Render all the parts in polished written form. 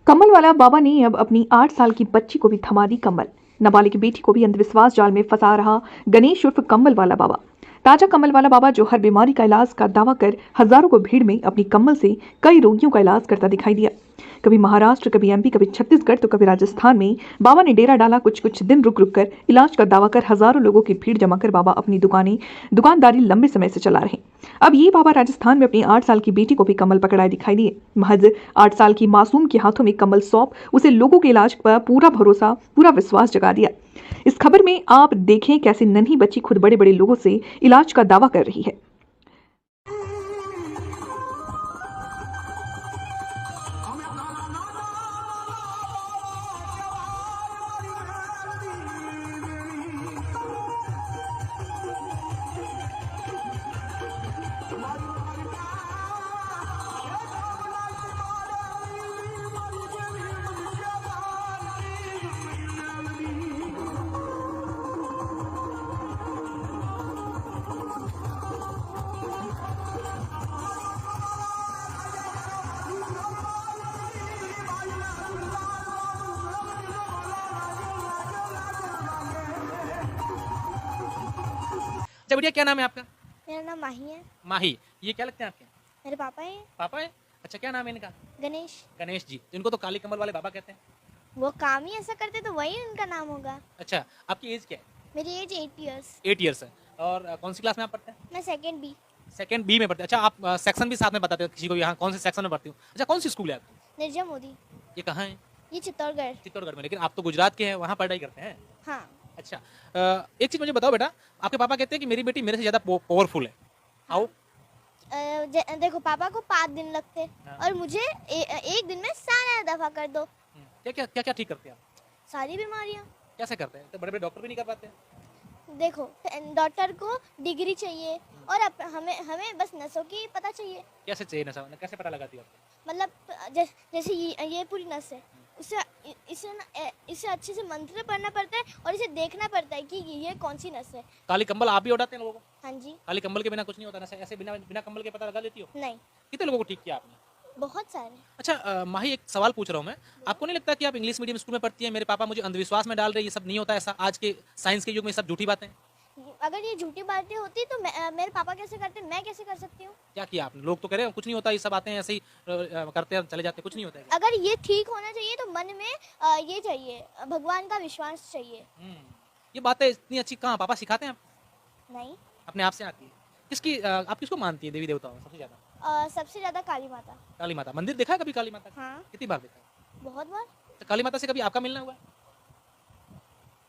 कमल वाला बाबा ने अब अपनी 8 साल की बच्ची को भी थमा दी कमल। नाबालिग बेटी को भी अंधविश्वास जाल में फंसा रहा गणेश उर्फ कमल वाला बाबा। ताजा कमल वाला बाबा जो हर बीमारी का इलाज का दावा कर हजारों को भीड़ में अपनी कमल से कई रोगियों का इलाज करता दिखाई दिया। कभी महाराष्ट्र, कभी एमपी, कभी छत्तीसगढ़ तो कभी राजस्थान में बाबा ने डेरा डाला। कुछ कुछ दिन रुक रुक कर इलाज का दावा कर हजारों लोगों की भीड़ जमा कर बाबा अपनी दुकानदारी लंबे समय से चला रहे। अब ये बाबा राजस्थान में अपनी 8 साल की बेटी को भी कमल पकड़ाए दिखाई दिए। महज 8 साल की मासूम के हाथों में कमल सौंप उसे लोगों के इलाज पर पूरा भरोसा, पूरा विश्वास जगा दिया। इस खबर में आप देखें कैसे नन्ही बच्ची खुद बड़े बड़े लोगों से इलाज का दावा कर रही है। अच्छा बेटिया, क्या नाम है आपका? मेरा नाम माही है। माही। ये क्या लगते हैं आपके? मेरे पापा हैं। पापा है? अच्छा, क्या नाम है इनका? गणेश। गणेश जी। तो इनको तो काली कमल वाले बाबा कहते हैं। वो काम ही ऐसा करते तो वही उनका नाम होगा। अच्छा, आपकी एज क्या है? मेरी एज 8 इयर्स। 8 ईयर्स है। और कौन सी क्लास में आप पढ़ते हैं? मैं सेकंड बी। सेकंड बी में पढ़ते हैं। अच्छा, आप सेक्शन भी साथ में बताते हो किसी को यहाँ कौन से सेक्शन में पढ़ती हूँ? अच्छा, कौन सी स्कूल है आपकी? निर्जा मोदी। ये कहाँ है? ये चित्तौड़गढ़। चित्तौड़गढ़ में। लेकिन आप तो गुजरात के हैं, वहाँ पढ़ाई करते हैं। हाँ। अच्छा, एक चीज मुझे बताओ बेटा, आपके पापा कहते हैं कि मेरी बेटी मेरे से ज्यादा पावरफुल है। आओ। देखो, पापा को 5 दिन लगते हाँ। और मुझे एक दिन में सारा दफा कर दो। क्या क्या क्या क्या ठीक करते हैं आप? सारी बीमारियाँ। कैसे करते हैं? तो बड़े बड़े डॉक्टर भी नहीं कर पाते। देखो, डॉक्टर को डिग्री चाहिए और हमें हमें बस नसों की पता चाहिए। कैसे चाहिए नशा? कैसे पता लगाती हो आप? मतलब जैसे ये पूरी नस है, इसे अच्छे से मंत्र पढ़ना पड़ता है और इसे देखना पड़ता है कि ये कौन सी नस है। काली कंबल आप भी उड़ाते हैं लोगों को? हाँ जी। काली कंबल के बिना कुछ नहीं होता ना? ऐसे बिना बिना कंबल के पता लगा लेती हो? नहीं। कितने लोगों को ठीक किया आपने? बहुत सारे। अच्छा, माही, एक सवाल पूछ रहा हूँ मैं। आपको नहीं लगता कि आप इंग्लिश मीडियम स्कूल में पढ़ती हैं, मेरे पापा मुझे अंधविश्वास में डाल रहे हैं, ये सब नहीं होता ऐसा? आज के साइंस के युग में सब झूठी बातें हैं। अगर ये झूठी बातें होती तो मेरे पापा कैसे करते, मैं कैसे कर सकती हूँ? क्या किया आपने? लोग तो कह रहे हैं कुछ नहीं होता, ये सब बातें ऐसे ही करते हैं, चले जाते हैं, कुछ नहीं होता है क्या? अगर ये ठीक होना चाहिए तो मन में ये चाहिए, भगवान का विश्वास चाहिए। ये बातें इतनी अच्छी कहाँ पापा सिखाते हैं आप? नहीं। अपने आप से आती है। आप किसको मानती है देवी देवताओं में सबसे ज्यादा? सबसे ज्यादा काली माता। काली माता। मंदिर देखा है कभी काली माता का? हाँ। कितनी बार देखा है? बहुत बार। तो काली माता से कभी आपका मिलना हुआ है?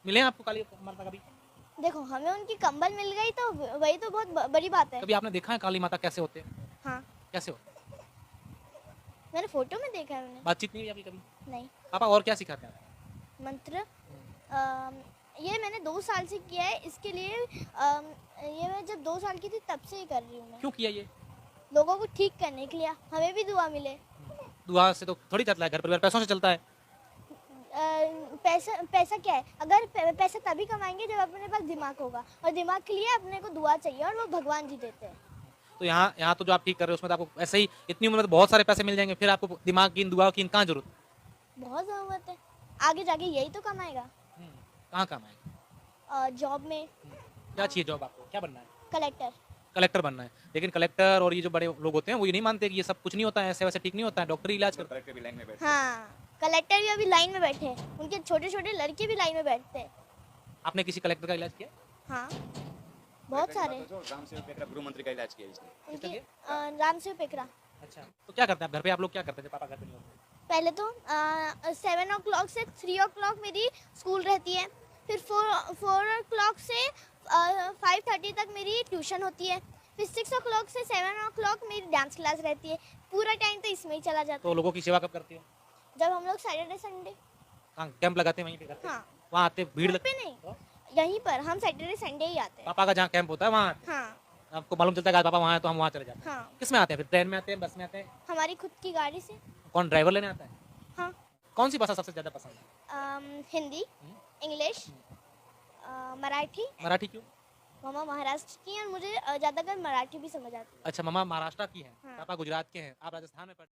मिले हैं आपको काली माता कभी? देखो, हमें उनकी कंबल मिल गई तो वही तो बहुत बड़ी बात है। कभी आपने देखा है काली माता कैसे होते हैं? हाँ, कैसे होते हैं? मैंने फोटो में देखा है। मैंने बातचीत नहीं हुई आपकी कभी? नहीं। पापा और क्या सिखाते हैं? मंत्र ये मैंने 2 साल से किया है। इसके लिए ये मैं जब 2 साल की थी तब से ही कर रही हूँ मैं। क्यों किया ये? लोगों को ठीक करने के लिए, हमें भी दुआ मिले। दुआ से तो थोड़ी चलता है घर परिवार, पैसों से चलता है। पैसा क्या है? अगर पैसा तभी कमाएंगे जब अपने पास दिमाग होगा, और दिमाग के लिए अपने को दुआ चाहिए और वो भगवान जी देते हैं। तो यहाँ तो जो आप ठीक कर रहे हो उसमें तो आपको ऐसे ही इतनी उम्र में तो बहुत सारे पैसे मिल जाएंगे, फिर आपको दिमाग की, दुआ की कहाँ जरूरत? बहुत ज़रूरत है। आगे जाके यही तो कमाएगा। कहाँ काम आएगा? जॉब में। क्या चाहिए जॉब आपको? क्या बनना है? कलेक्टर। कलेक्टर बनना है। लेकिन कलेक्टर और ये जो बड़े लोग होते हैं वो ये नहीं मानते कि ये सब कुछ नहीं होता है, ऐसे वैसे ठीक नहीं होता है, डॉक्टर ही इलाज करता है। कलेक्टर भी लाइन में बैठे। हाँ, कलेक्टर भी अभी लाइन में बैठे हैं। उनके छोटे छोटे लड़के भी लाइन में बैठते हैं। आपने किसी कलेक्टर का इलाज किया? हाँ, बहुत सारे। राम सेवक पेकरा गृह मंत्री का इलाज किया इसने। उनके रामसेव पेकरा। अच्छा, तो क्या करते हैं आप घर पे? आप लोग क्या करते हैं जब पापा घर पे नहीं होते? पहले तो 7 o'clock से 3 o'clock मेरी स्कूल रहती है। फिर 4 o'clock से 5:30 तक मेरी ट्यूशन होती है। फिर 6 o'clock से 7 o'clock मेरी डांस क्लास रहती है। पूरा टाइम तो इसमें ही चला जाता तो है। लोगों की सेवा कब करती हो? जब हम लोग सैटरडे संडे। कहाँ कैंप लगाते हैं वहीं पे करते हैं? हाँ। वहाँ आते भीड़ घर पे लगती नहीं, है? यहीं पर हम सैटरडे संडे ही आते हैं। पापा का जहाँ कैंप होता है वहाँ आते हाँ। हैं। आपको मालूम चलता है कि आज पापा वहाँ है तो हम वहाँ चले जाते हैं। हाँ, किस में आते हैं फिर? ट्रेन में आते हैं, बस में आते हैं? हमारी खुद की गाड़ी से। कौन ड्राइवर लेने आता है? हाँ। कौन सी भाषा सबसे ज्यादा पसंद है? हिंदी, इंग्लिश, मराठी। मराठी क्यों? मामा महाराष्ट्र की हैं और मुझे ज़्यादातर मराठी भी समझ आती है। अच्छा, मम्मा महाराष्ट्र की है, हाँ। पापा गुजरात के हैं, आप राजस्थान में पढ़ते हैं।